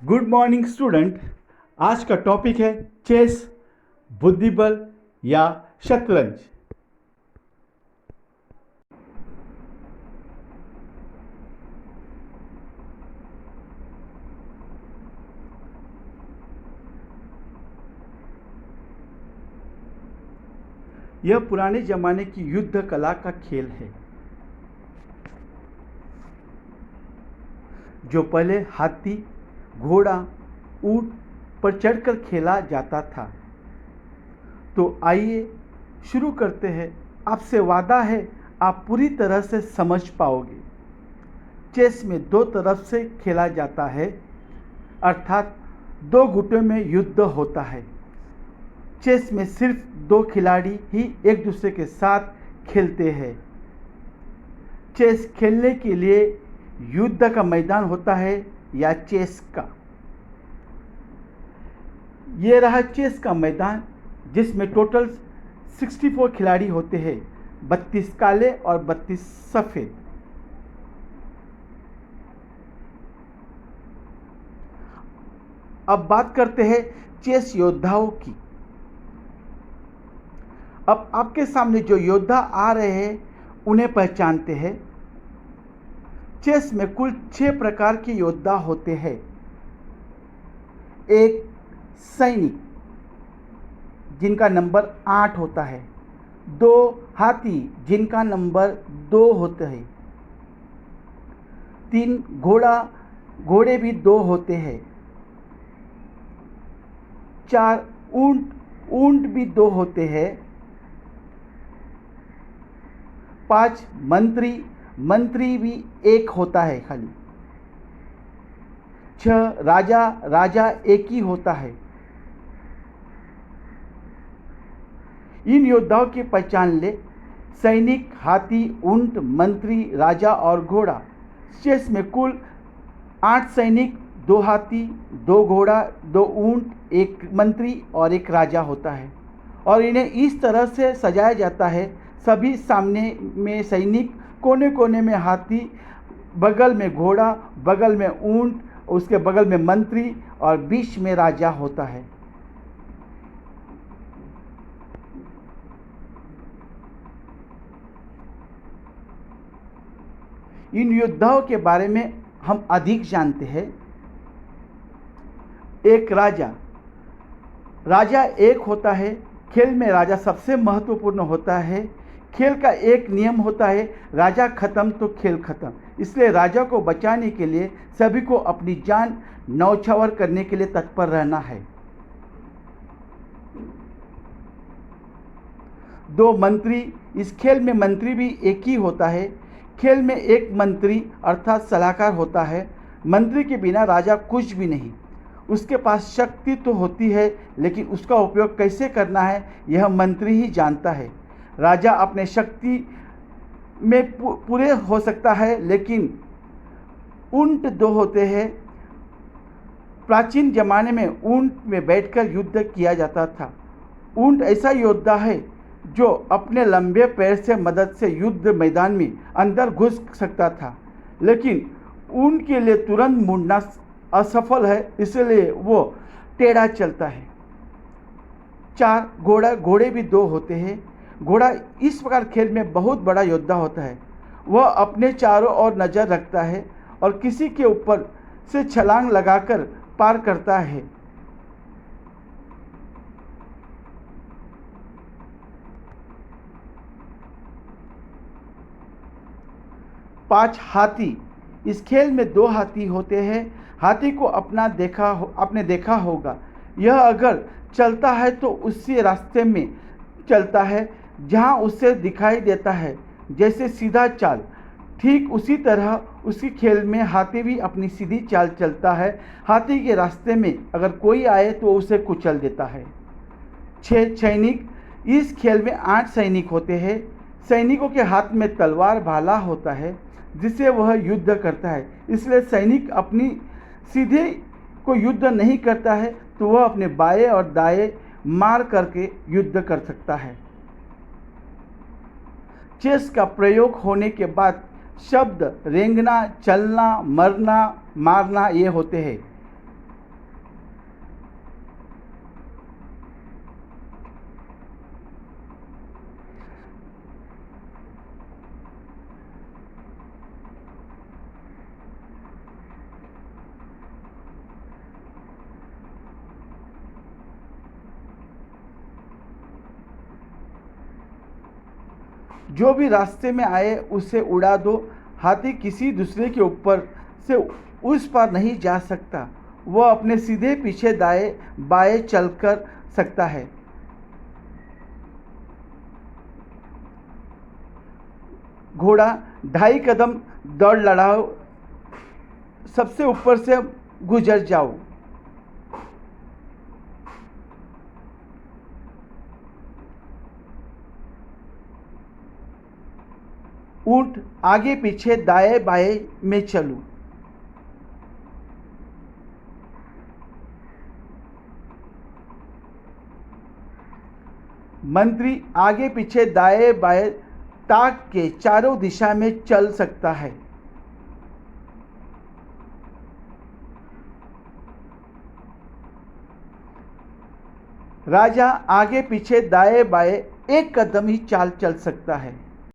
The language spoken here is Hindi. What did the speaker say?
Good morning student. आज का टॉपिक है चेस, बुद्धिबल या शतरंज। यह पुराने जमाने की युद्ध कला का खेल है जो पहले हाथी, घोड़ा, ऊंट पर चढ़कर खेला जाता था। तो आइए शुरू करते हैं। आपसे वादा है आप पूरी तरह से समझ पाओगे। चेस में दो तरफ से खेला जाता है, अर्थात दो गुटों में युद्ध होता है। चेस में सिर्फ दो खिलाड़ी ही एक दूसरे के साथ खेलते हैं। चेस खेलने के लिए युद्ध का मैदान होता है या चेस का। ये रहा चेस का मैदान, जिसमें टोटल 64 खिलाड़ी होते हैं, 32 काले और 32 सफ़ेद। अब बात करते हैं चेस योद्धाओं की। अब आपके सामने जो योद्धा आ रहे हैं उन्हें पहचानते हैं। चेस में कुल 6 प्रकार के योद्धा होते हैं। एक सैनिक, जिनका नंबर 8 होता है। 2 हाथी, जिनका नंबर 2 होता है। 3 घोड़े भी 2 होते हैं। 4 ऊंट भी 2 होते हैं। 5 मंत्री भी 1 होता है खाली। 6 राजा 1 ही होता है। इन योद्धाओं की पहचान ले। सैनिक, हाथी, ऊंट, मंत्री, राजा और घोड़ा। चेस में कुल 8 सैनिक, 2 हाथी, 2 घोड़ा, 2 ऊंट, 1 मंत्री और 1 राजा होता है। और इन्हें इस तरह से सजाया जाता है, सभी सामने में सैनिक, कोने कोने में हाथी, बगल में घोड़ा, बगल में ऊंट, उसके बगल में मंत्री और बीच में राजा होता है। इन योद्धाओं के बारे में हम अधिक जानते हैं। एक राजा 1 होता है। खेल में राजा सबसे महत्वपूर्ण होता है। खेल का एक नियम होता है, राजा खत्म तो खेल खत्म। इसलिए राजा को बचाने के लिए सभी को अपनी जान न्यौछावर करने के लिए तत्पर रहना है। 2 मंत्री, इस खेल में मंत्री भी 1 ही होता है। खेल में 1 मंत्री अर्थात सलाहकार होता है। मंत्री के बिना राजा कुछ भी नहीं। उसके पास शक्ति तो होती है, लेकिन उसका उपयोग कैसे करना है यह मंत्री ही जानता है। राजा अपने शक्ति में पूरे हो सकता है, लेकिन ऊंट 2 होते हैं। प्राचीन जमाने में ऊंट में बैठकर युद्ध किया जाता था। ऊंट ऐसा योद्धा है जो अपने लंबे पैर से मदद से युद्ध मैदान में अंदर घुस सकता था, लेकिन ऊंट के लिए तुरंत मुड़ना असफल है, इसलिए वो टेढ़ा चलता है। 4 घोड़े भी 2 होते हैं। घोड़ा इस प्रकार खेल में बहुत बड़ा योद्धा होता है। वह अपने चारों ओर नज़र रखता है और किसी के ऊपर से छलांग लगाकर पार करता है। 5 हाथी, इस खेल में 2 हाथी होते हैं। हाथी को आपने देखा होगा, यह अगर चलता है तो उसी रास्ते में चलता है जहां उसे दिखाई देता है, जैसे सीधा चाल। ठीक उसी तरह उसी खेल में हाथी भी अपनी सीधी चाल चलता है। हाथी के रास्ते में अगर कोई आए तो उसे कुचल देता है। 6 सैनिक, इस खेल में 8 सैनिक होते हैं। सैनिकों के हाथ में तलवार भाला होता है जिससे वह युद्ध करता है। इसलिए सैनिक अपनी सीधे को युद्ध नहीं करता है, तो वह अपने बाएं और दाएं मार करके युद्ध कर सकता है। चेस का प्रयोग होने के बाद शब्द रेंगना, चलना, मरना, मारना ये होते हैं। जो भी रास्ते में आए उसे उड़ा दो। हाथी किसी दूसरे के ऊपर से उस पार नहीं जा सकता, वह अपने सीधे पीछे दाएं बाएं चलकर सकता है। घोड़ा 2.5 कदम दौड़ लड़ाओ, सबसे ऊपर से गुजर जाओ। ऊंट आगे पीछे दाएं बाएं में चलूं। मंत्री आगे पीछे दाएं बाएं ताक के चारों दिशा में चल सकता है। राजा आगे पीछे दाएं बाएं 1 कदम ही चाल चल सकता है।